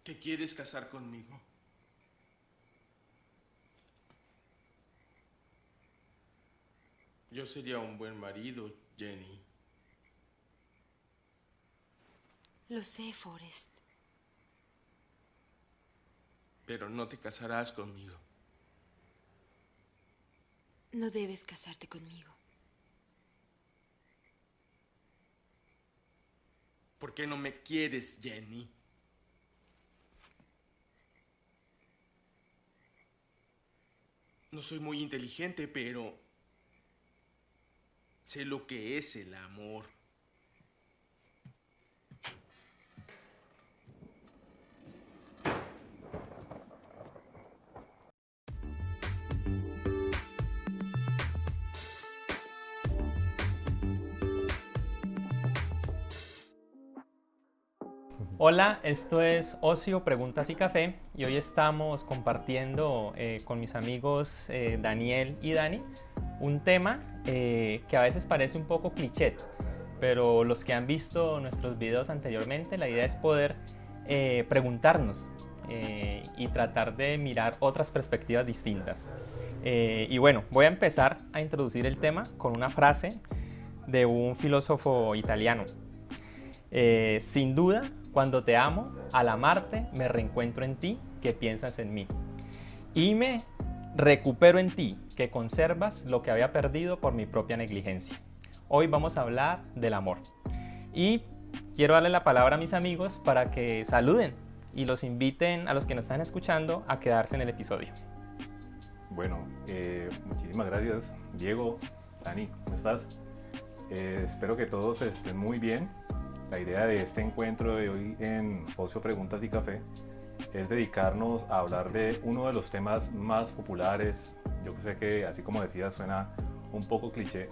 ¿Te quieres casar conmigo? Yo sería un buen marido, Jenny. Lo sé, Forrest. Pero no te casarás conmigo. No debes casarte conmigo. ¿Por qué no me quieres, Jenny? No soy muy inteligente, pero sé lo que es el amor. Hola, esto es Ocio, Preguntas y Café y hoy estamos compartiendo con mis amigos Daniel y Dani un tema que a veces parece un poco cliché, pero los que han visto nuestros videos anteriormente, la idea es poder preguntarnos y tratar de mirar otras perspectivas distintas. Y bueno, voy a empezar a introducir el tema con una frase de un filósofo italiano. Sin duda, cuando te amo, al amarte, me reencuentro en ti, que piensas en mí. Y me recupero en ti, que conservas lo que había perdido por mi propia negligencia. Hoy vamos a hablar del amor. Y quiero darle la palabra a mis amigos para que saluden y los inviten a los que nos están escuchando a quedarse en el episodio. Bueno, muchísimas gracias, Diego, Dani, ¿cómo estás? Espero que todos estén muy bien. La idea de este encuentro de hoy en Ocio, Preguntas y Café es dedicarnos a hablar de uno de los temas más populares. Yo sé que, así como decías, suena un poco cliché,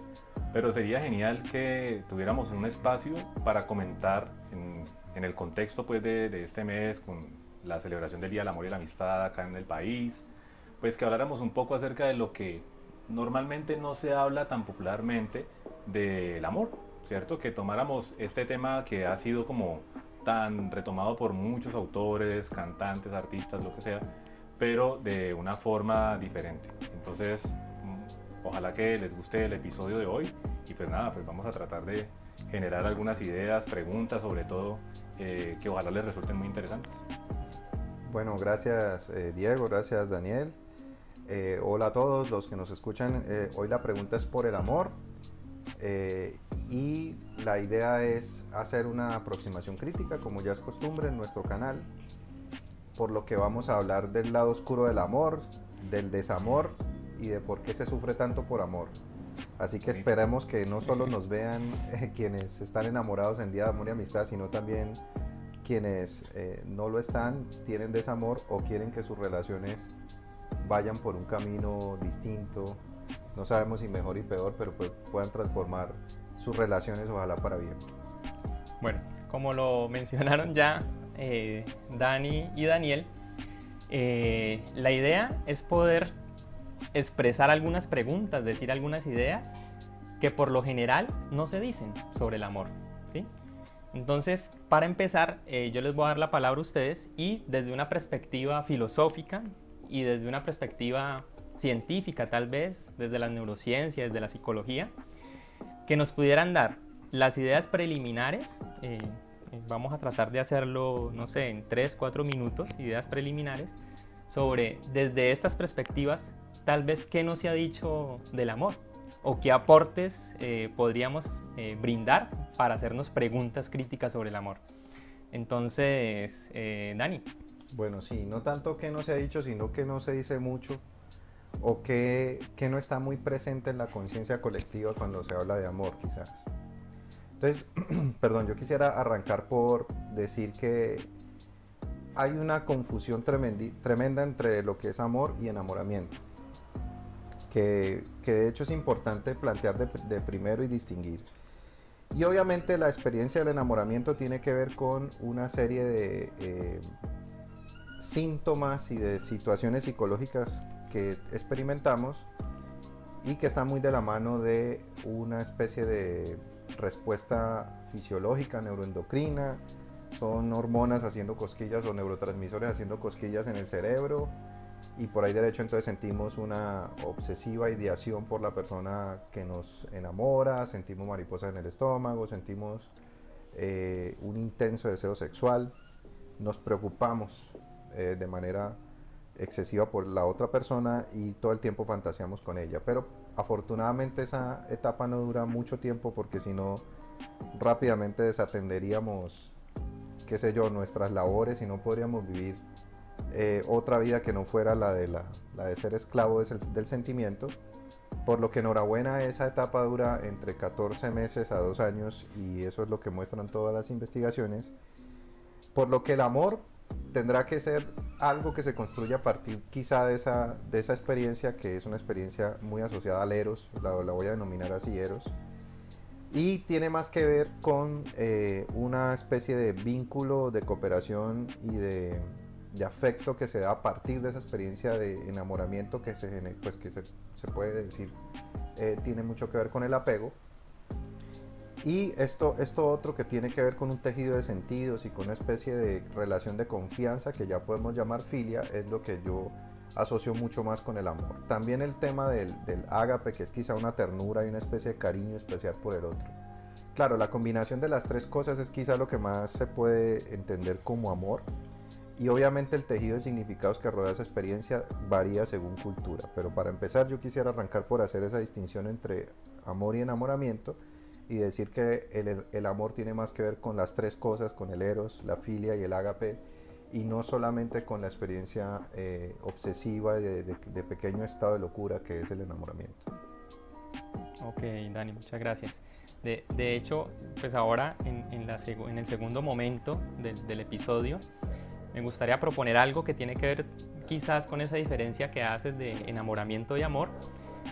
pero sería genial que tuviéramos un espacio para comentar en el contexto pues, de este mes, con la celebración del Día del Amor y la Amistad acá en el país, pues que habláramos un poco acerca de lo que normalmente no se habla tan popularmente del amor, ¿cierto? Que tomáramos este tema que ha sido como tan retomado por muchos autores, cantantes, artistas, lo que sea, pero de una forma diferente. Entonces, ojalá que les guste el episodio de hoy y pues nada, pues vamos a tratar de generar algunas ideas, preguntas sobre todo, que ojalá les resulten muy interesantes. Bueno, gracias Diego, gracias Daniel. Hola a todos los que nos escuchan. Hoy la pregunta es por el amor y la idea es hacer una aproximación crítica, como ya es costumbre en nuestro canal, por lo que vamos a hablar del lado oscuro del amor, del desamor y de por qué se sufre tanto por amor. Así que esperemos que no solo nos vean quienes están enamorados en Día de Amor y Amistad, sino también quienes no lo están, tienen desamor o quieren que sus relaciones vayan por un camino distinto. No sabemos si mejor y peor, pero pues puedan transformar sus relaciones, ojalá para bien. Bueno, como lo mencionaron ya Dani y Daniel, la idea es poder expresar algunas preguntas, decir algunas ideas que por lo general no se dicen sobre el amor, ¿sí? Entonces, para empezar, yo les voy a dar la palabra a ustedes y desde una perspectiva filosófica y desde una perspectiva científica, tal vez, desde las neurociencias, desde la psicología, que nos pudieran dar las ideas preliminares. Vamos a tratar de hacerlo, no sé, en 3-4 minutos, ideas preliminares, sobre desde estas perspectivas, tal vez qué no se ha dicho del amor o qué aportes podríamos brindar para hacernos preguntas críticas sobre el amor. Entonces, Dani. Bueno, sí, no tanto que no se ha dicho, sino que no se dice mucho o que no está muy presente en la conciencia colectiva cuando se habla de amor, quizás. Entonces, perdón, yo quisiera arrancar por decir que hay una confusión tremenda entre lo que es amor y enamoramiento, que de hecho es importante plantear de primero y distinguir. Y obviamente la experiencia del enamoramiento tiene que ver con una serie de síntomas y de situaciones psicológicas que experimentamos y que están muy de la mano de una especie de respuesta fisiológica, neuroendocrina, son hormonas haciendo cosquillas o neurotransmisores haciendo cosquillas en el cerebro, y por ahí derecho entonces sentimos una obsesiva ideación por la persona que nos enamora, sentimos mariposas en el estómago, sentimos un intenso deseo sexual, nos preocupamos de manera excesiva por la otra persona y todo el tiempo fantaseamos con ella. Pero afortunadamente esa etapa no dura mucho tiempo, porque si no rápidamente desatenderíamos, qué sé yo, nuestras labores, y no podríamos vivir otra vida que no fuera la de ser esclavo del sentimiento. Por lo que enhorabuena, esa etapa dura entre 14 meses a 2 años, y eso es lo que muestran todas las investigaciones. Por lo que el amor tendrá que ser algo que se construye a partir quizá de esa experiencia, que es una experiencia muy asociada al eros, la voy a denominar así, eros, y tiene más que ver con una especie de vínculo de cooperación y de afecto que se da a partir de esa experiencia de enamoramiento que se puede decir tiene mucho que ver con el apego. Y esto otro que tiene que ver con un tejido de sentidos y con una especie de relación de confianza que ya podemos llamar filia, es lo que yo asocio mucho más con el amor. También el tema del ágape, que es quizá una ternura y una especie de cariño especial por el otro. Claro, la combinación de las tres cosas es quizá lo que más se puede entender como amor, y obviamente el tejido de significados que rodea esa experiencia varía según cultura. Pero para empezar, yo quisiera arrancar por hacer esa distinción entre amor y enamoramiento, y decir que el amor tiene más que ver con las tres cosas, con el eros, la filia y el ágape, y no solamente con la experiencia obsesiva de pequeño estado de locura que es el enamoramiento. Ok, Dani, muchas gracias. De hecho, pues ahora en el segundo momento del episodio, me gustaría proponer algo que tiene que ver quizás con esa diferencia que haces de enamoramiento y amor,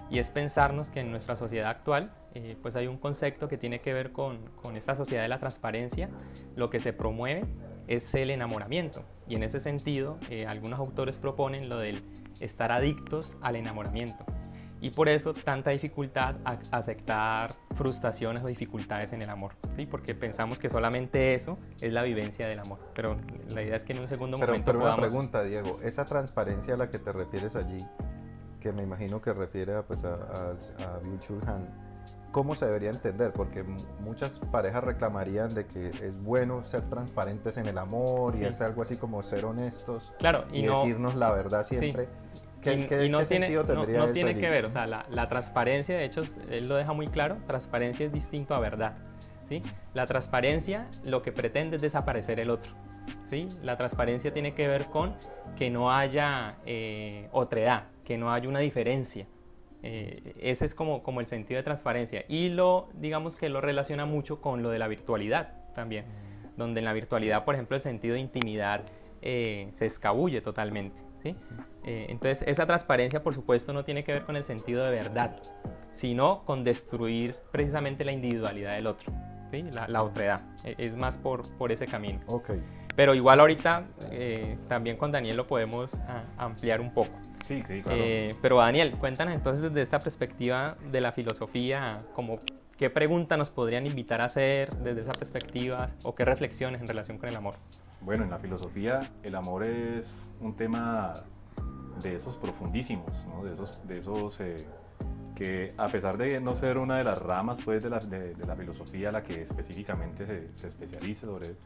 y es pensarnos que en nuestra sociedad actual pues hay un concepto que tiene que ver con esta sociedad de la transparencia. Lo que se promueve es el enamoramiento, y en ese sentido algunos autores proponen lo del estar adictos al enamoramiento, y por eso tanta dificultad a aceptar frustraciones o dificultades en el amor, ¿sí? Porque pensamos que solamente eso es la vivencia del amor, pero la idea es que en un segundo momento pero podamos... una pregunta, Diego, esa transparencia a la que te refieres allí, que me imagino que refiere a Byung-Chul Han, ¿cómo se debería entender? Porque muchas parejas reclamarían de que es bueno ser transparentes en el amor, sí, y es algo así como ser honestos, claro, y decirnos la verdad siempre. Sí. ¿Qué sentido tendría no eso tiene allí? que ver, o sea, la transparencia, de hecho, él lo deja muy claro, transparencia es distinto a verdad, ¿sí? La transparencia lo que pretende es desaparecer el otro, ¿sí? La transparencia tiene que ver con que no haya otredad, que no haya una diferencia. Ese es como el sentido de transparencia, y digamos que lo relaciona mucho con lo de la virtualidad también, donde en la virtualidad, por ejemplo, el sentido de intimidad se escabulle totalmente, ¿sí? Entonces esa transparencia, por supuesto, no tiene que ver con el sentido de verdad, sino con destruir precisamente la individualidad del otro, ¿sí? La otredad, es más por ese camino. Okay. Pero igual ahorita también con Daniel lo podemos ampliar un poco. Sí, claro. Pero Daniel, cuéntanos entonces desde esta perspectiva de la filosofía, como qué preguntas nos podrían invitar a hacer desde esa perspectiva, o qué reflexiones en relación con el amor. Bueno, en la filosofía el amor es un tema de esos profundísimos, ¿no? de esos que, a pesar de no ser una de las ramas pues, de la filosofía a la que específicamente se especialice sobre,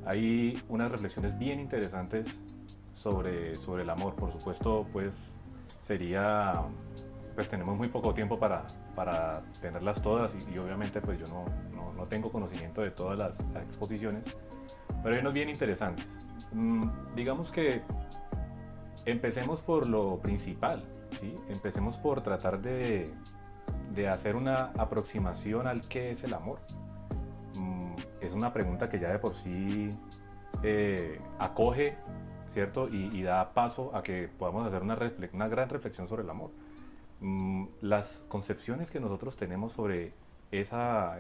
hay unas reflexiones bien interesantes sobre el amor. Por supuesto, pues tenemos muy poco tiempo para tenerlas todas, y obviamente pues yo no tengo conocimiento de todas las exposiciones, pero hay unos bien interesantes. Digamos que empecemos por lo principal, ¿sí? Empecemos por tratar de hacer una aproximación al qué es el amor. Es una pregunta que ya de por sí acoge, ¿cierto? Y da paso a que podamos hacer una gran reflexión sobre el amor. Las concepciones que nosotros tenemos sobre esa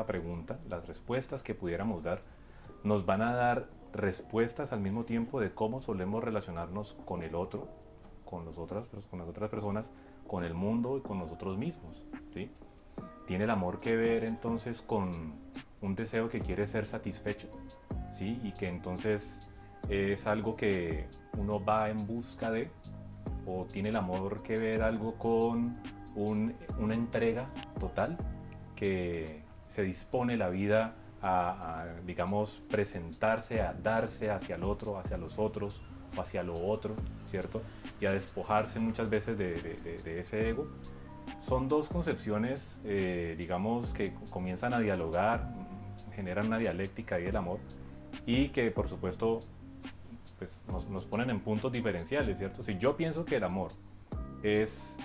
pregunta, las respuestas que pudiéramos dar, nos van a dar respuestas al mismo tiempo de cómo solemos relacionarnos con el otro, con las otras personas, con el mundo y con nosotros mismos, ¿sí? Tiene el amor que ver entonces con un deseo que quiere ser satisfecho, ¿sí? Y que entonces es algo que uno va en busca de, o tiene el amor que ver algo con una entrega total, que se dispone la vida digamos, presentarse, a darse hacia el otro, hacia los otros o hacia lo otro, ¿cierto? Y a despojarse muchas veces de ese ego. Son dos concepciones, digamos, que comienzan a dialogar, generan una dialéctica ahí del amor y que, por supuesto, pues, nos ponen en puntos diferenciales, ¿cierto? Si yo pienso que el amor es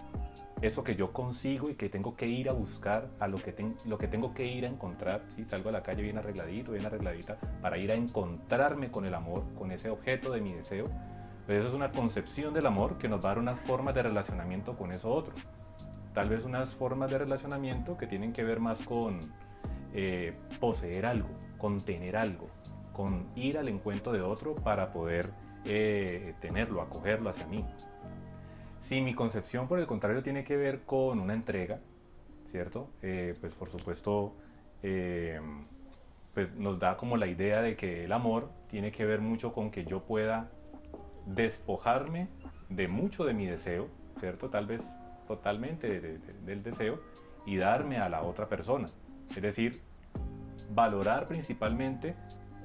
eso que yo consigo y que tengo que ir a buscar, a lo que tengo que ir a encontrar, ¿sí? Salgo a la calle bien arregladito, bien arregladita, para ir a encontrarme con el amor, con ese objeto de mi deseo, pues eso es una concepción del amor que nos va a dar unas formas de relacionamiento con eso otro. Tal vez unas formas de relacionamiento que tienen que ver más con poseer algo, con tener algo, con ir al encuentro de otro para poder tenerlo, acogerlo hacia mí. Si mi concepción, por el contrario, tiene que ver con una entrega, ¿cierto? Pues por supuesto, pues nos da como la idea de que el amor tiene que ver mucho con que yo pueda despojarme de mucho de mi deseo, ¿cierto? Tal vez totalmente del deseo y darme a la otra persona. Es decir, valorar principalmente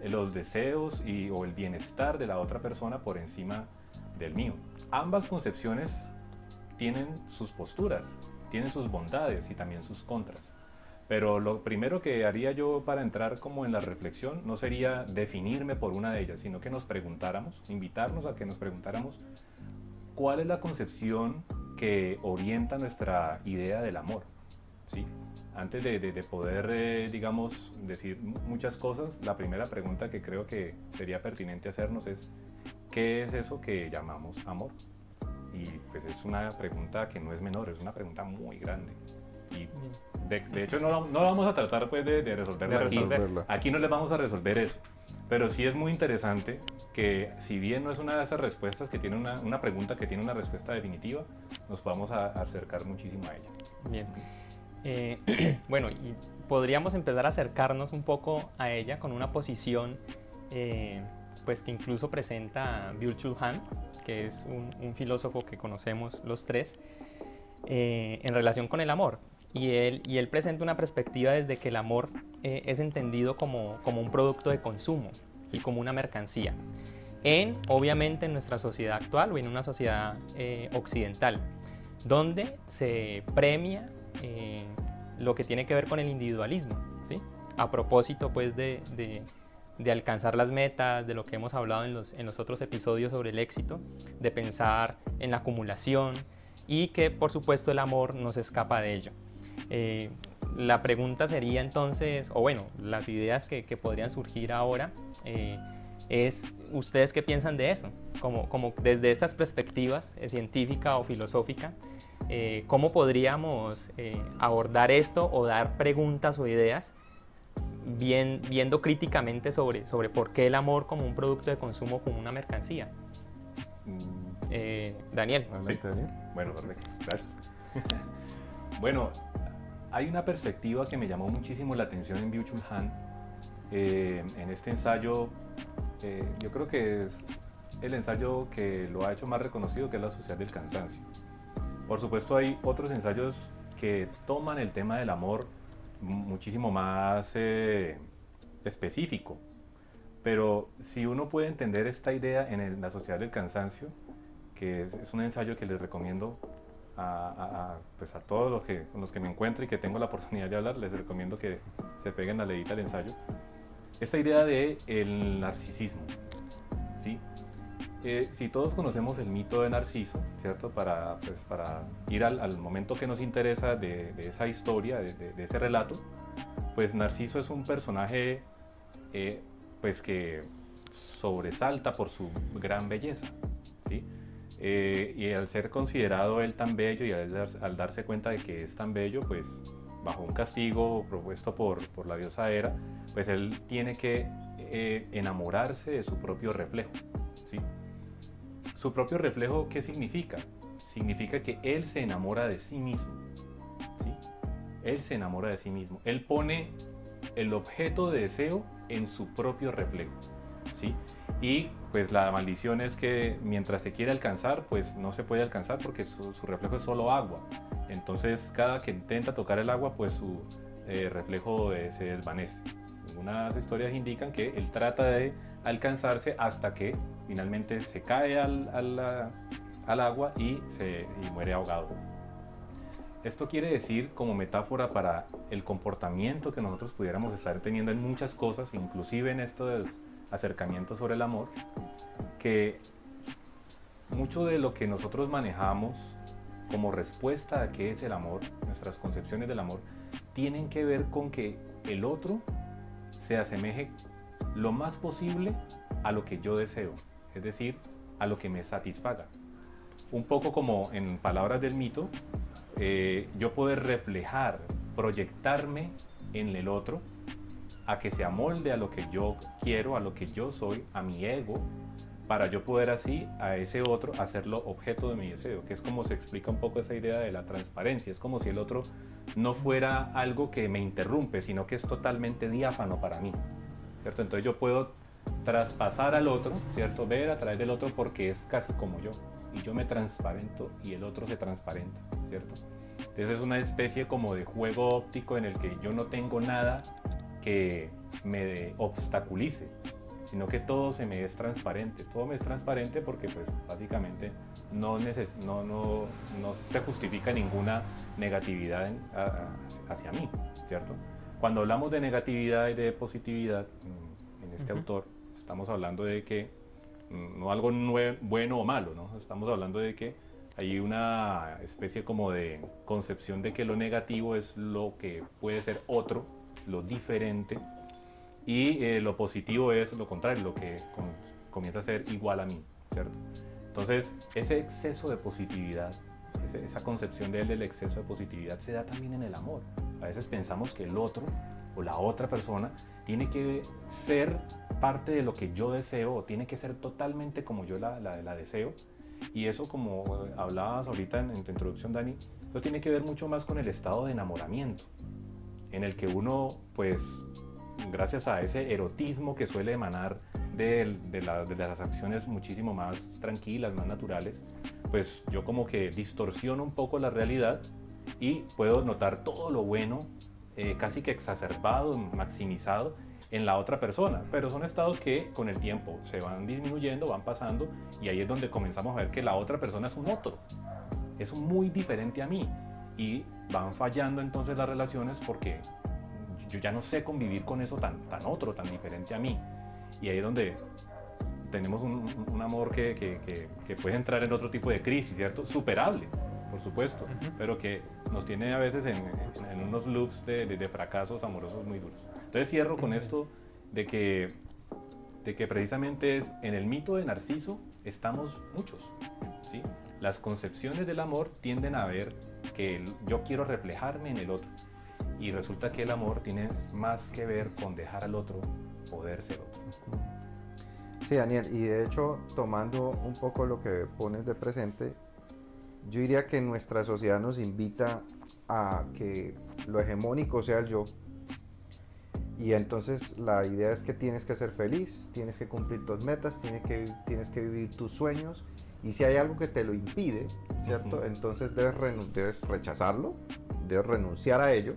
los deseos o el bienestar de la otra persona por encima del mío. Ambas concepciones tienen sus posturas, tienen sus bondades y también sus contras. Pero lo primero que haría yo para entrar como en la reflexión no sería definirme por una de ellas, sino que nos preguntáramos, invitarnos a que nos preguntáramos cuál es la concepción que orienta nuestra idea del amor, ¿sí? Antes de poder, digamos, decir muchas cosas, la primera pregunta que creo que sería pertinente hacernos es ¿qué es eso que llamamos amor? Y pues es una pregunta que no es menor, es una pregunta muy grande. Y de hecho no vamos a tratar pues de resolverla aquí. Aquí no les vamos a resolver eso. Pero sí es muy interesante que si bien no es una de esas respuestas que tiene una pregunta que tiene una respuesta definitiva, nos podamos acercar muchísimo a ella. Bien. Bueno, y podríamos empezar a acercarnos un poco a ella con una posición pues que incluso presenta Byung-Chul Han, que es un filósofo que conocemos los tres, en relación con el amor. Y él presenta una perspectiva desde que el amor es entendido como un producto de consumo y como una mercancía. Obviamente en nuestra sociedad actual o en una sociedad occidental, donde se premia lo que tiene que ver con el individualismo, ¿sí? A propósito pues de alcanzar las metas, de lo que hemos hablado en los otros episodios sobre el éxito, de pensar en la acumulación y que por supuesto el amor no se escapa de ello. La pregunta sería entonces, o bueno, las ideas que podrían surgir ahora es, ¿ustedes qué piensan de eso? Como desde estas perspectivas científica o filosófica, ¿cómo podríamos abordar esto o dar preguntas o ideas viendo críticamente sobre por qué el amor como un producto de consumo, como una mercancía? Daniel. Sí. Daniel. Bueno, perfecto. Gracias. Bueno, hay una perspectiva que me llamó muchísimo la atención en Byung-Chul Han. En este ensayo, yo creo que es el ensayo que lo ha hecho más reconocido, que es La Sociedad del Cansancio. Por supuesto, hay otros ensayos que toman el tema del amor muchísimo más específico. Pero si uno puede entender esta idea en La Sociedad del Cansancio, que es un ensayo que les recomiendo pues a todos con los que me encuentro y que tengo la oportunidad de hablar, les recomiendo que se peguen la leída al ensayo. Esta idea del narcisismo, ¿sí? Si todos conocemos el mito de Narciso, ¿cierto? Para ir al momento que nos interesa de esa historia, de ese relato, pues Narciso es un personaje pues que sobresalta por su gran belleza, ¿sí? Y al ser considerado él tan bello y al darse cuenta de que es tan bello, pues bajo un castigo propuesto por la diosa Hera, pues él tiene que enamorarse de su propio reflejo, ¿sí? Su propio reflejo, ¿qué significa? Significa que él se enamora de sí mismo, ¿sí? Él se enamora de sí mismo. Él pone el objeto de deseo en su propio reflejo. ¿sí? Y pues la maldición es que mientras se quiere alcanzar, pues no se puede alcanzar porque su reflejo es solo agua. Entonces cada que intenta tocar el agua, pues su reflejo se desvanece. Algunas historias indican que él trata de alcanzarse hasta que finalmente se cae al agua y muere ahogado. Esto quiere decir, como metáfora para el comportamiento que nosotros pudiéramos estar teniendo en muchas cosas, inclusive en estos acercamientos sobre el amor, que mucho de lo que nosotros manejamos como respuesta a qué es el amor, nuestras concepciones del amor, tienen que ver con que el otro se asemeje lo más posible a lo que yo deseo, es decir, a lo que me satisfaga. Un poco como en palabras del mito, yo poder reflejar, proyectarme en el otro, a que se amolde a lo que yo quiero, a lo que yo soy, a mi ego, para yo poder así a ese otro hacerlo objeto de mi deseo, que es como se explica un poco esa idea de la transparencia. Es como si el otro no fuera algo que me interrumpe, sino que es totalmente diáfano para mí, ¿cierto? Entonces yo puedo traspasar al otro, ¿cierto? Ver a través del otro porque es casi como yo, y yo me transparento y el otro se transparenta, ¿cierto? Entonces es una especie como de juego óptico en el que yo no tengo nada que me obstaculice, sino que todo se me es transparente. Todo me es transparente porque pues básicamente no se justifica ninguna negatividad hacia mí, ¿cierto? Cuando hablamos de negatividad y de positividad en este autor, estamos hablando de que no algo bueno o malo, ¿no? Estamos hablando de que hay una especie como de concepción de que lo negativo es lo que puede ser otro, lo diferente, y lo positivo es lo contrario, lo que comienza a ser igual a mí, ¿cierto? Entonces, ese exceso de positividad, esa concepción de él del exceso de positividad se da también en el amor. A veces pensamos que el otro o la otra persona tiene que ser parte de lo que yo deseo, o tiene que ser totalmente como yo la deseo, y eso, como hablabas ahorita en tu introducción, Dani, eso tiene que ver mucho más con el estado de enamoramiento, en el que uno, pues, gracias a ese erotismo que suele emanar de las acciones muchísimo más tranquilas, más naturales, pues yo como que distorsiono un poco la realidad y puedo notar todo lo bueno, casi que exacerbado, maximizado en la otra persona, pero son estados que con el tiempo se van disminuyendo, van pasando, y ahí es donde comenzamos a ver que la otra persona es un otro, es muy diferente a mí, y van fallando entonces las relaciones porque yo ya no sé convivir con eso tan otro, tan diferente a mí, y ahí es donde tenemos un amor que puede entrar en otro tipo de crisis, ¿cierto? Superable, por supuesto, pero que nos tiene a veces en unos loops de fracasos amorosos muy duros. Entonces cierro con esto de que precisamente es en el mito de Narciso estamos muchos, ¿sí? Las concepciones del amor tienden a ver que yo quiero reflejarme en el otro, y resulta que el amor tiene más que ver con dejar al otro poder ser otro. Sí, Daniel, y de hecho, tomando un poco lo que pones de presente, yo diría que nuestra sociedad nos invita a que lo hegemónico sea el yo, y entonces la idea es que tienes que ser feliz, tienes que cumplir tus metas, tienes que vivir tus sueños, y si hay algo que te lo impide, ¿cierto? Entonces debes rechazarlo, debes renunciar a ello,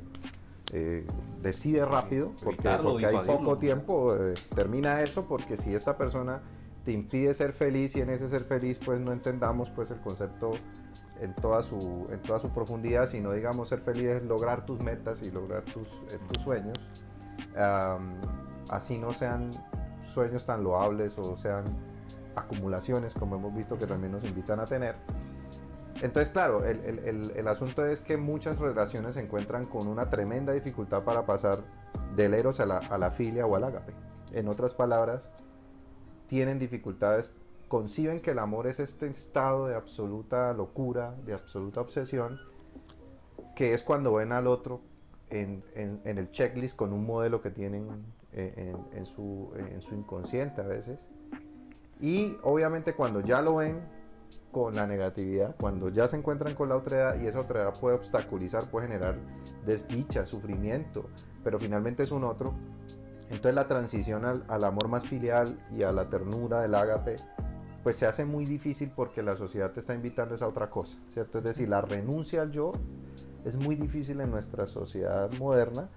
decide rápido, porque hay poco tiempo, termina eso, porque si esta persona te impide ser feliz, y en ese ser feliz pues no entendamos pues el concepto en toda su profundidad, sino digamos ser feliz es lograr tus metas y lograr tus sueños, así no sean sueños tan loables o sean acumulaciones como hemos visto que también nos invitan a tener. Entonces, claro, el asunto es que muchas relaciones se encuentran con una tremenda dificultad para pasar del eros a la filia o al ágape. En otras palabras, tienen dificultades, conciben que el amor es este estado de absoluta locura, de absoluta obsesión, que es cuando ven al otro en el checklist con un modelo que tienen en su inconsciente a veces. Y obviamente cuando ya lo ven con la negatividad, cuando ya se encuentran con la otredad, y esa otredad puede obstaculizar, puede generar desdicha, sufrimiento, pero finalmente es un otro, Entonces la transición al amor más filial y a la ternura del ágape, pues se hace muy difícil porque la sociedad te está invitando a esa otra cosa, ¿cierto? Es decir, la renuncia al yo es muy difícil en nuestra sociedad moderna,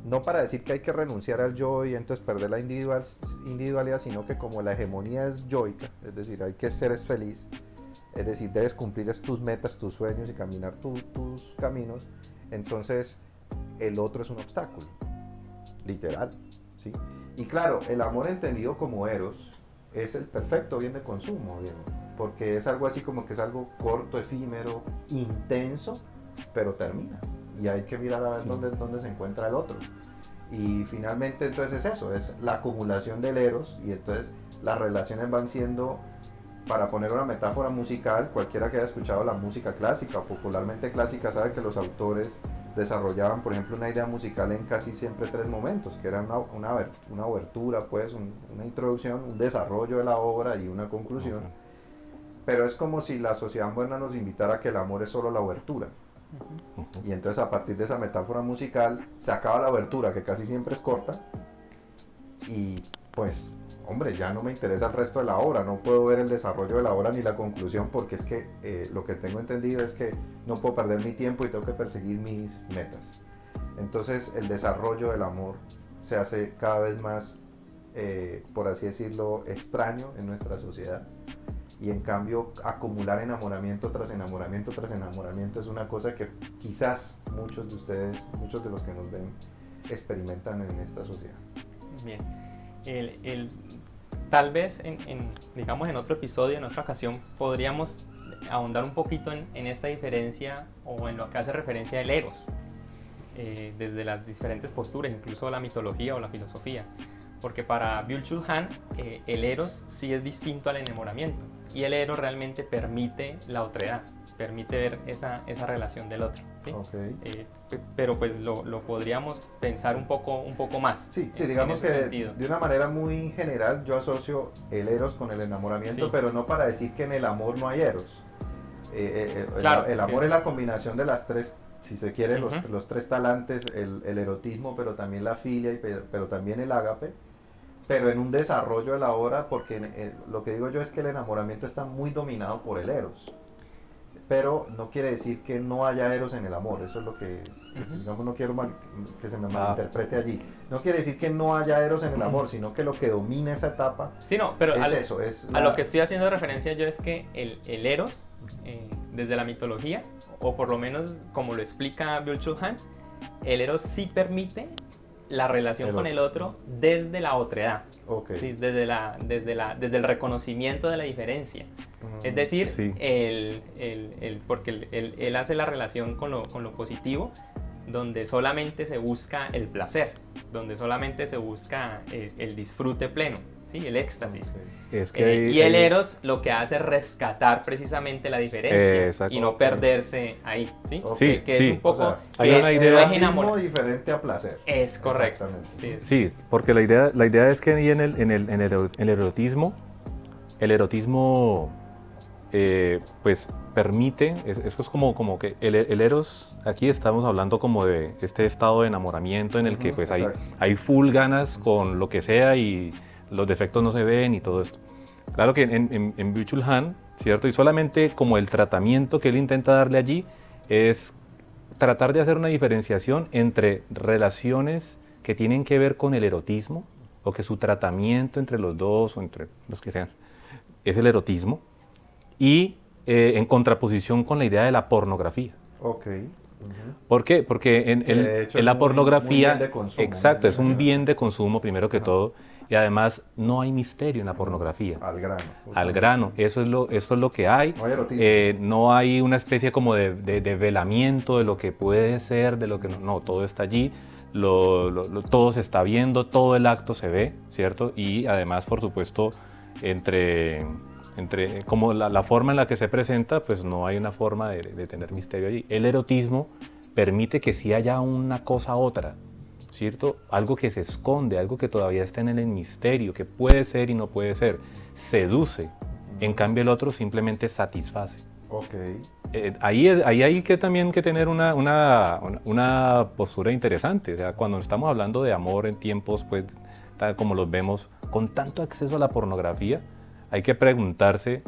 no para decir que hay que renunciar al yo y entonces perder la individualidad, sino que como la hegemonía es yoica, es decir, hay que ser feliz, es decir, debes cumplir tus metas, tus sueños y caminar tus caminos, entonces el otro es un obstáculo, literal, ¿sí? Y claro, el amor entendido como eros es el perfecto bien de consumo, Diego, porque es algo así como que es algo corto, efímero, intenso, pero termina. Y hay que mirar a ver dónde se encuentra el otro. Y finalmente entonces es eso, es la acumulación del eros, y entonces las relaciones van siendo, para poner una metáfora musical, cualquiera que haya escuchado la música clásica o popularmente clásica sabe que los autores desarrollaban, por ejemplo, una idea musical en casi siempre 3 momentos, que era una obertura, pues, una introducción, un desarrollo de la obra y una conclusión. Pero es como si la sociedad moderna nos invitara a que el amor es solo la obertura. Y entonces a partir de esa metáfora musical se acaba la obertura, que casi siempre es corta, y pues, hombre, ya no me interesa el resto de la obra, no puedo ver el desarrollo de la obra ni la conclusión, porque es que lo que tengo entendido es que no puedo perder mi tiempo y tengo que perseguir mis metas. Entonces el desarrollo del amor se hace cada vez más, por así decirlo, extraño en nuestra sociedad. Y en cambio acumular enamoramiento tras enamoramiento tras enamoramiento es una cosa que quizás muchos de ustedes, muchos de los que nos ven, experimentan en esta sociedad. Bien. Tal vez digamos en otro episodio, en otra ocasión, podríamos ahondar un poquito en esta diferencia o en lo que hace referencia al eros, desde las diferentes posturas, incluso la mitología o la filosofía. Porque para Byung-Chul Han, el eros sí es distinto al enamoramiento, y el eros realmente permite la otredad, permite ver esa relación del otro, ¿sí? Okay. Pero pues lo podríamos pensar un poco más. Sí, digamos que sentido. de una manera muy general yo asocio el eros con el enamoramiento, Sí. pero no para decir que en el amor no hay eros. Claro, el amor es la combinación de las tres, si se quiere, los 3 talantes, el erotismo, pero también la filia, pero también el ágape, pero en un desarrollo de la obra, porque lo que digo yo es que el enamoramiento está muy dominado por el eros, pero no quiere decir que no haya eros en el amor, eso es lo que, digamos, no quiero que se me malinterprete allí, no quiere decir que no haya eros en el amor, sino que lo que domina esa etapa sí, no, pero a lo que estoy haciendo referencia yo es que el eros, desde la mitología, o por lo menos como lo explica Byung-Chul Han, el eros sí permite la relación con el otro desde la otredad, okay. ¿sí? desde el reconocimiento de la diferencia. Es decir, sí. Porque él hace la relación con lo positivo, donde solamente se busca el placer, donde solamente se busca el disfrute pleno, ¿sí? El éxtasis. Okay. Es que y el eros lo que hace es rescatar precisamente la diferencia y no perderse ahí, ¿sí? Okay. Que sí. es un poco, O sea, hay una idea diferente a placer. Es correcto. Sí, porque la idea es que ahí en el erotismo, pues permite, eso es como que el eros, aquí estamos hablando como de este estado de enamoramiento en el que pues hay full ganas con lo que sea y los defectos no se ven y todo esto. Claro que en Byung-Chul Han, ¿cierto? Y solamente como el tratamiento que él intenta darle allí es tratar de hacer una diferenciación entre relaciones que tienen que ver con el erotismo, o que su tratamiento entre los dos o entre los que sean es el erotismo, y en contraposición con la idea de la pornografía. Okay. ¿Por qué? Porque en la pornografía, muy bien de consumo, exacto, es un bien de consumo primero que todo, y además no hay misterio en la pornografía. Al grano. Al grano, eso es lo que hay. No hay erotismo. No hay una especie como de velamiento de lo que puede ser, de lo que no, todo está allí, todo se está viendo, todo el acto se ve, ¿cierto? Y además, por supuesto, entre como la forma en la que se presenta, pues no hay una forma de tener misterio allí. El erotismo permite que sí haya una cosa otra, ¿cierto? Algo que se esconde, algo que todavía está en el misterio, que puede ser y no puede ser. Seduce. En cambio el otro simplemente satisface. Okay. Ahí hay que también que tener una postura interesante. O sea, cuando estamos hablando de amor en tiempos pues, tal como los vemos, con tanto acceso a la pornografía, hay que preguntarse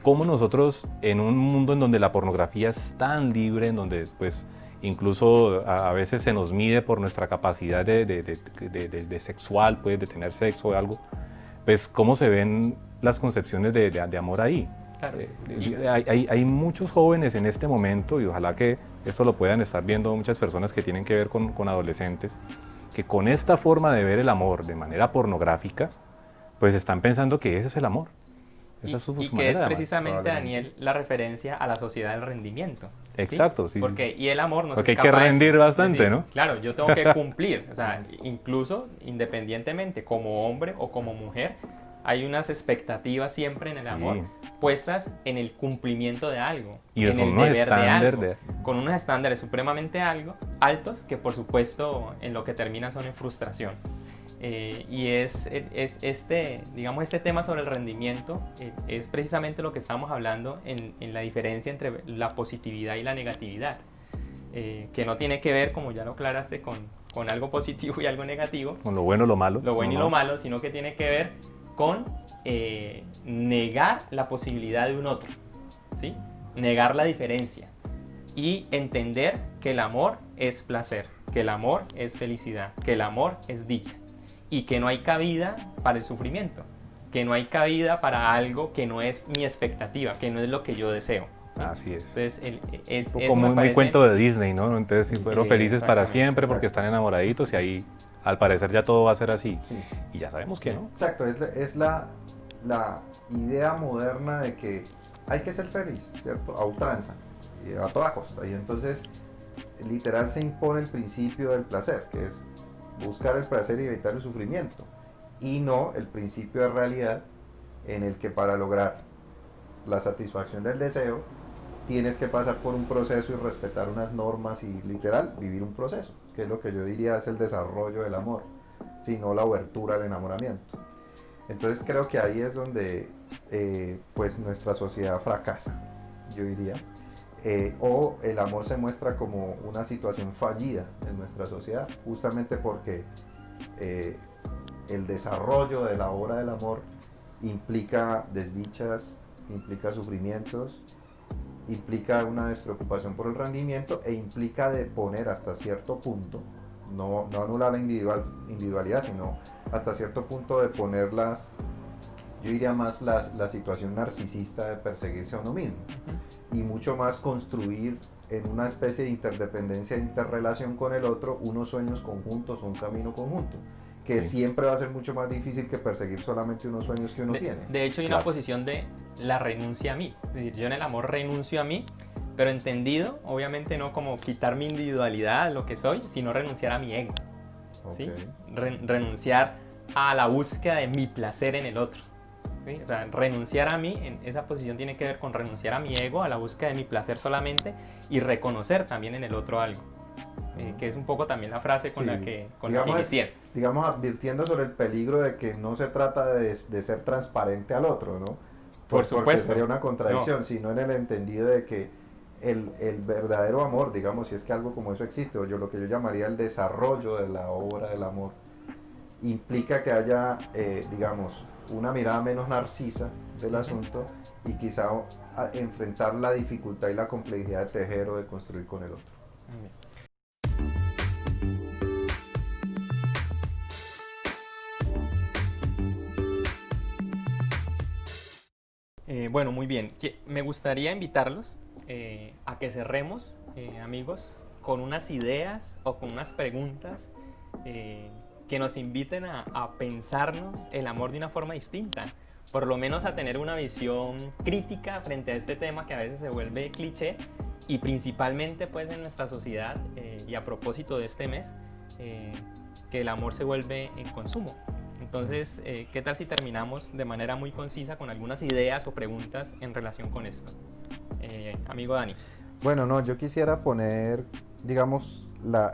cómo nosotros, en un mundo en donde la pornografía es tan libre, en donde pues incluso a veces se nos mide por nuestra capacidad de sexual, pues, de tener sexo o algo, pues cómo se ven las concepciones de amor ahí. Claro. Hay muchos jóvenes en este momento, y ojalá que esto lo puedan estar viendo muchas personas que tienen que ver con adolescentes, que con esta forma de ver el amor de manera pornográfica, pues están pensando que ese es el amor. Esa es su y que manera es de amar. precisamente, Daniel, la referencia a la sociedad del rendimiento. ¿Sí? Exacto, sí. Porque, y el amor no Porque es hay que capaz de rendir bastante, decir, ¿no? Claro, yo tengo que cumplir. O sea, incluso independientemente, como hombre o como mujer, hay unas expectativas siempre en el amor puestas en el cumplimiento de algo, y en son el unos deber de algo, estándares con unos estándares supremamente altos que por supuesto en lo que terminan son en frustración. Y digamos, este tema sobre el rendimiento es precisamente lo que estamos hablando en la diferencia entre la positividad y la negatividad, que no tiene que ver, como ya lo aclaraste, con algo positivo y algo negativo, con lo bueno, lo malo, lo bueno y lo malo, sino que tiene que ver con negar la posibilidad de un otro, ¿sí? Negar la diferencia y entender que el amor es placer, que el amor es felicidad, que el amor es dicha y que no hay cabida para el sufrimiento, que no hay cabida para algo que no es mi expectativa, que no es lo que yo deseo. Así es. Entonces, un poco muy cuento de Disney, ¿no? Entonces, si fueron felices para siempre porque están enamoraditos y ahí, al parecer, ya todo va a ser así. Sí. Y ya sabemos que no. Exacto, es la idea moderna de que hay que ser feliz, ¿cierto? A ultranza, y a toda costa. Y entonces, literal, se impone el principio del placer, que es buscar el placer y evitar el sufrimiento. Y no el principio de realidad en el que para lograr la satisfacción del deseo tienes que pasar por un proceso y respetar unas normas y literal vivir un proceso, que es lo que yo diría es el desarrollo del amor, sino la obertura al enamoramiento. Entonces creo que ahí es donde pues nuestra sociedad fracasa, yo diría, o el amor se muestra como una situación fallida en nuestra sociedad, justamente porque el desarrollo de la obra del amor implica desdichas, implica sufrimientos, implica una despreocupación por el rendimiento e implica de poner hasta cierto punto, no anular la individualidad, sino hasta cierto punto de ponerlas, yo diría más la situación narcisista de perseguirse a uno mismo, y mucho más construir en una especie de interdependencia e interrelación con el otro unos sueños conjuntos o un camino conjunto, que siempre va a ser mucho más difícil que perseguir solamente unos sueños que uno tiene. De hecho, hay una posición de la renuncia a mí. Es decir, yo en el amor renuncio a mí, pero entendido, obviamente no como quitar mi individualidad, lo que soy, sino renunciar a mi ego. ¿Sí? Renunciar a la búsqueda de mi placer en el otro. ¿Sí? O sea, renunciar a mí, en esa posición tiene que ver con renunciar a mi ego, a la búsqueda de mi placer solamente y reconocer también en el otro algo. Que es un poco también la frase con la que inicié. Digamos, advirtiendo sobre el peligro de que no se trata de ser transparente al otro, ¿no? Por supuesto. Porque sería una contradicción, sino en el entendido de que el verdadero amor, digamos, si es que algo como eso existe, o lo que yo llamaría el desarrollo de la obra del amor, implica que haya, digamos, una mirada menos narcisa del asunto y quizá enfrentar la dificultad y la complejidad de tejer o de construir con el otro. Bueno, muy bien. Me gustaría invitarlos a que cerremos, amigos, con unas ideas o con unas preguntas que nos inviten a pensarnos el amor de una forma distinta. Por lo menos a tener una visión crítica frente a este tema que a veces se vuelve cliché y principalmente pues en nuestra sociedad y a propósito de este mes que el amor se vuelve en consumo. Entonces, ¿qué tal si terminamos de manera muy concisa con algunas ideas o preguntas en relación con esto? Amigo Dani. Bueno, no, yo quisiera poner, digamos,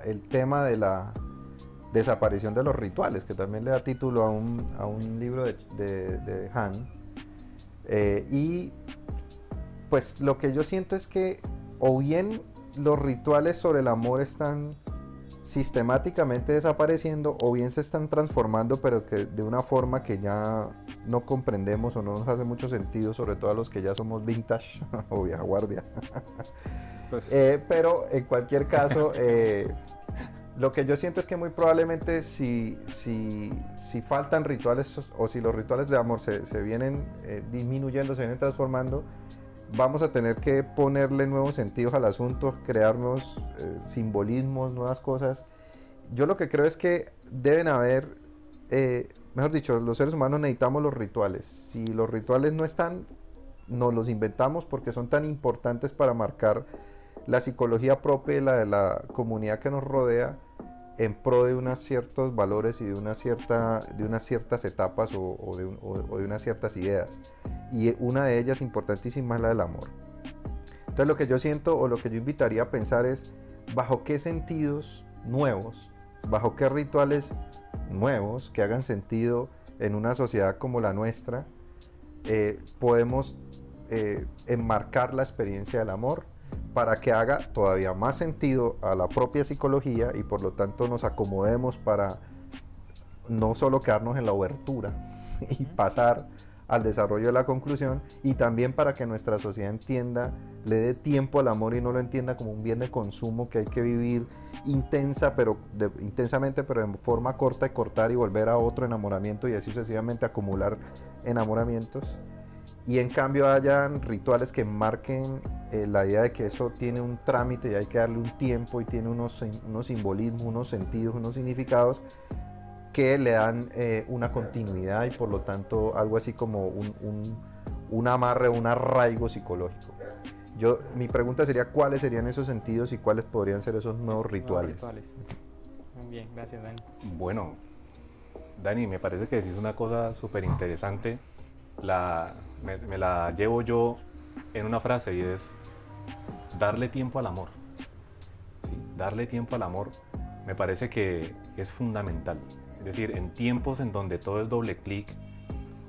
el tema de la desaparición de los rituales, que también le da título a un libro de Han. Y pues lo que yo siento es que o bien los rituales sobre el amor están sistemáticamente desapareciendo o bien se están transformando, pero que de una forma que ya no comprendemos o no nos hace mucho sentido, sobre todo a los que ya somos vintage o vieja guardia. Pues, Pero en cualquier caso, lo que yo siento es que muy probablemente si faltan rituales o si los rituales de amor se vienen disminuyendo, se vienen transformando, vamos a tener que ponerle nuevos sentidos al asunto, crear nuevos simbolismos, nuevas cosas. Yo lo que creo es que deben haber, mejor dicho, los seres humanos necesitamos los rituales. Si los rituales no están, nos los inventamos porque son tan importantes para marcar la psicología propia y la de la comunidad que nos rodea en pro de unos ciertos valores y de unas ciertas etapas o de unas ciertas ideas. Y una de ellas importantísima es la del amor. Entonces lo que yo siento o lo que yo invitaría a pensar es bajo qué sentidos nuevos, bajo qué rituales nuevos que hagan sentido en una sociedad como la nuestra, podemos enmarcar la experiencia del amor para que haga todavía más sentido a la propia psicología y por lo tanto nos acomodemos para no solo quedarnos en la obertura y pasar al desarrollo de la conclusión, y también para que nuestra sociedad entienda, le dé tiempo al amor y no lo entienda como un bien de consumo que hay que vivir intensamente, pero en forma corta y cortar y volver a otro enamoramiento y así sucesivamente acumular enamoramientos. Y en cambio hayan rituales que marquen la idea de que eso tiene un trámite y hay que darle un tiempo y tiene unos simbolismos, unos sentidos, unos significados que le dan una continuidad y por lo tanto algo así como un amarre, un arraigo psicológico. Mi pregunta sería cuáles serían esos sentidos y cuáles podrían ser esos nuevos rituales. Muy bien, gracias, Dani. bueno, Dani, me parece que decís una cosa súper interesante. Me la llevo yo en una frase y es darle tiempo al amor. ¿Sí? Darle tiempo al amor me parece que es fundamental. Es decir, en tiempos en donde todo es doble clic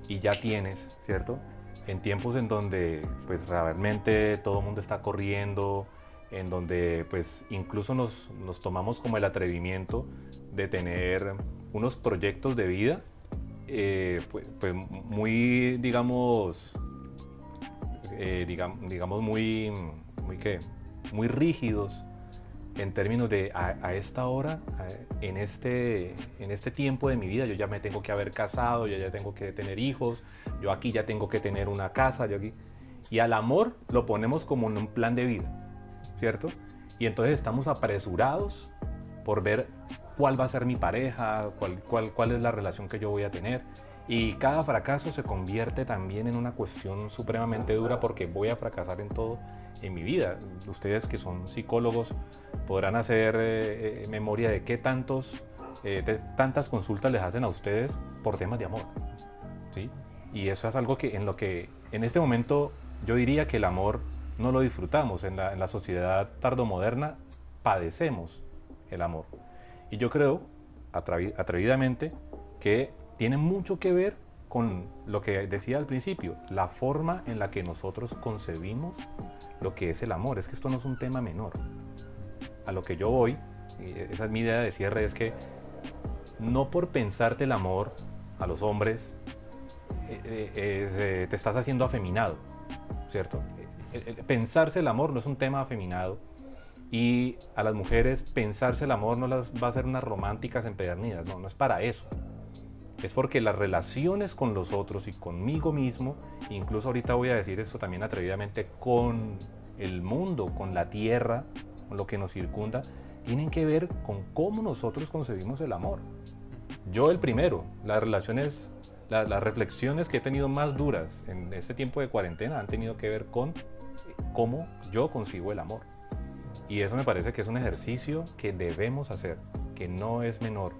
y ya tienes, ¿cierto? En tiempos en donde pues realmente todo el mundo está corriendo, en donde pues incluso nos tomamos como el atrevimiento de tener unos proyectos de vida pues muy, digamos muy rígidos en términos de a esta hora, en este tiempo de mi vida, yo ya me tengo que haber casado, yo ya tengo que tener hijos, yo aquí ya tengo que tener una casa, y al amor lo ponemos como en un plan de vida, ¿cierto? Y entonces estamos apresurados por ver cuál va a ser mi pareja, cuál es la relación que yo voy a tener. Y cada fracaso se convierte también en una cuestión supremamente dura porque voy a fracasar en todo en mi vida. Ustedes que son psicólogos podrán hacer memoria de qué tantas consultas les hacen a ustedes por temas de amor, ¿sí? Y eso es algo en lo que en este momento yo diría que el amor no lo disfrutamos. En la sociedad tardomoderna padecemos el amor. Y yo creo, atrevidamente, que tiene mucho que ver con lo que decía al principio, la forma en la que nosotros concebimos lo que es el amor. Es que esto no es un tema menor. A lo que yo voy, esa es mi idea de cierre, es que no por pensarte el amor a los hombres te estás haciendo afeminado, ¿cierto? Pensarse el amor no es un tema afeminado. Y a las mujeres pensarse el amor no las va a hacer unas románticas empedernidas, no es para eso. Es porque las relaciones con los otros y conmigo mismo, incluso ahorita voy a decir esto también atrevidamente, con el mundo, con la tierra, con lo que nos circunda, tienen que ver con cómo nosotros concebimos el amor. Yo el primero, las reflexiones que he tenido más duras en este tiempo de cuarentena han tenido que ver con cómo yo concibo el amor. Y eso me parece que es un ejercicio que debemos hacer, que no es menor,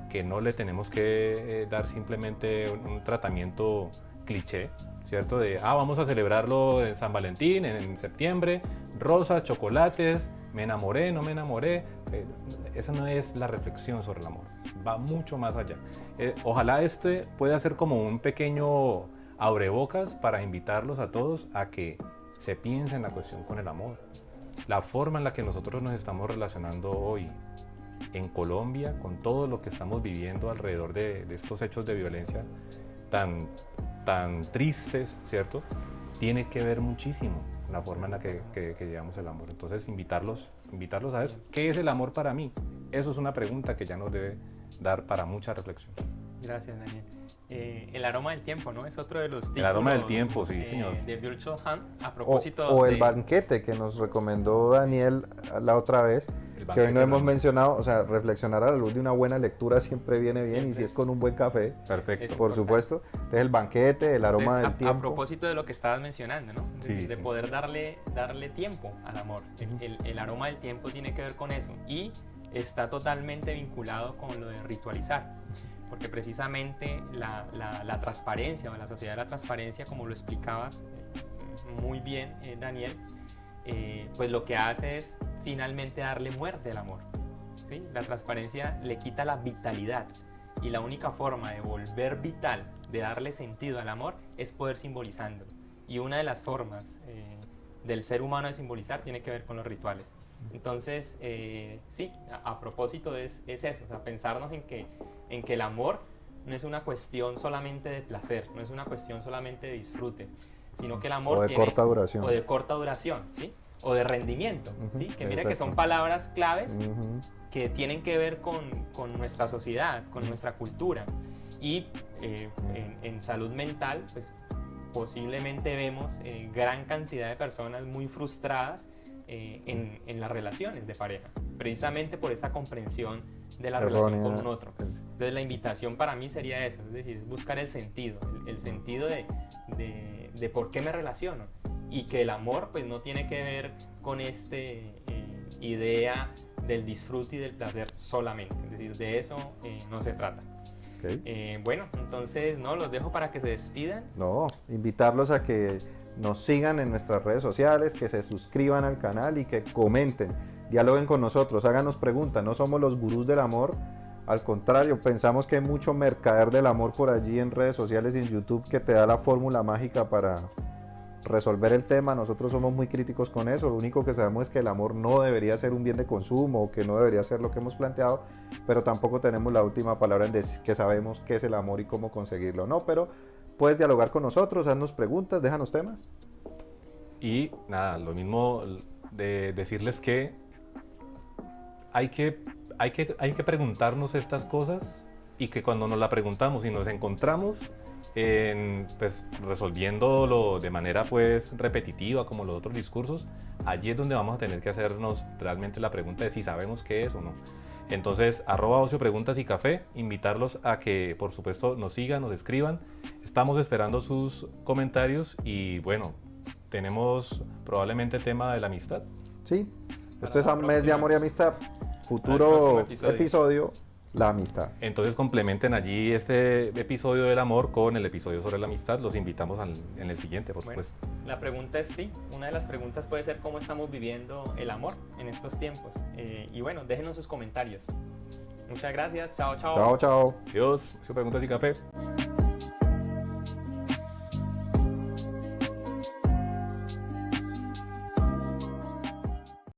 que no le tenemos que dar simplemente un tratamiento cliché, ¿cierto? De, vamos a celebrarlo en San Valentín, en septiembre, rosas, chocolates, me enamoré, no me enamoré. Esa no es la reflexión sobre el amor, va mucho más allá. Ojalá pueda ser como un pequeño abrebocas para invitarlos a todos a que se piense en la cuestión con el amor. La forma en la que nosotros nos estamos relacionando hoy, en Colombia, con todo lo que estamos viviendo alrededor de estos hechos de violencia tan tristes, ¿cierto? Tiene que ver muchísimo la forma en la que llevamos el amor. Entonces, invitarlos a eso. ¿Qué es el amor para mí? Eso es una pregunta que ya nos debe dar para mucha reflexión. Gracias, Daniel. El aroma del tiempo, ¿no? Es otro de los títulos. El aroma del tiempo, sí, señor. De Byung-Chul Han, a propósito O el de... banquete que nos recomendó Daniel la otra vez, que hoy no hemos mencionado. O sea, reflexionar a la luz de una buena lectura siempre viene bien, Siempre y si es es- con un buen café, Perfecto. por supuesto. Entonces el banquete, el aroma Entonces, del a tiempo. propósito de lo que estabas mencionando, ¿no? Sí, De sí. poder darle tiempo al amor. El aroma del tiempo tiene que ver con eso y está totalmente vinculado con lo de ritualizar. Porque precisamente la transparencia o la sociedad de la transparencia, como lo explicabas muy bien, Daniel, pues lo que hace es finalmente darle muerte al amor. ¿Sí? La transparencia le quita la vitalidad y la única forma de volver vital, de darle sentido al amor, es poder simbolizándolo. Y una de las formas del ser humano de simbolizar tiene que ver con los rituales. Entonces, sí, a propósito es eso, o sea, pensarnos en que el amor no es una cuestión solamente de placer, no es una cuestión solamente de disfrute, sino que el amor O de tiene- corta duración. o de corta duración, ¿sí? O de rendimiento, Ujú, ¿sí? Que mira que son exacto. palabras claves Ujú. que tienen que ver con nuestra sociedad, con nuestra cultura. Y en salud mental, pues posiblemente vemos gran cantidad de personas muy frustradas en las relaciones de pareja, precisamente por esta comprensión de la relación con un otro. Entonces la invitación para mí sería eso, es decir, buscar el sentido, el sentido de por qué me relaciono, y que el amor pues no tiene que ver con esta idea del disfrute y del placer solamente, es decir, de eso no se trata. Ok. Bueno, entonces no, los dejo para que se despidan. No, invitarlos a que nos sigan en nuestras redes sociales, que se suscriban al canal y que comenten, dialoguen con nosotros, háganos preguntas. No somos los gurús del amor, al contrario, pensamos que hay mucho mercader del amor por allí en redes sociales y en YouTube que te da la fórmula mágica para resolver el tema. Nosotros somos muy críticos con eso. Lo único que sabemos es que el amor no debería ser un bien de consumo, o que no debería ser lo que hemos planteado, pero tampoco tenemos la última palabra en decir que sabemos qué es el amor y cómo conseguirlo. No, pero puedes dialogar con nosotros, haznos preguntas, déjanos temas. Y nada, lo mismo de decirles que hay que preguntarnos estas cosas, y que cuando nos la preguntamos y nos encontramos pues, resolviéndolo de manera pues repetitiva como los otros discursos, allí es donde vamos a tener que hacernos realmente la pregunta de si sabemos qué es o no. Entonces, @ocio preguntas y café, invitarlos a que por supuesto nos sigan, nos escriban. Estamos esperando sus comentarios y bueno, tenemos probablemente el tema de la amistad. Sí, Para esto es la un mes de próxima. amor y amistad. Para Futuro el próximo episodio, la amistad. Entonces complementen allí este episodio del amor con el episodio sobre la amistad. Los invitamos en el siguiente, por Bueno, supuesto. la pregunta es sí, una de las preguntas puede ser cómo estamos viviendo el amor en estos tiempos. Y bueno, déjenos sus comentarios. Muchas gracias, chao, chao. Chao, chao. Adiós, preguntas y café.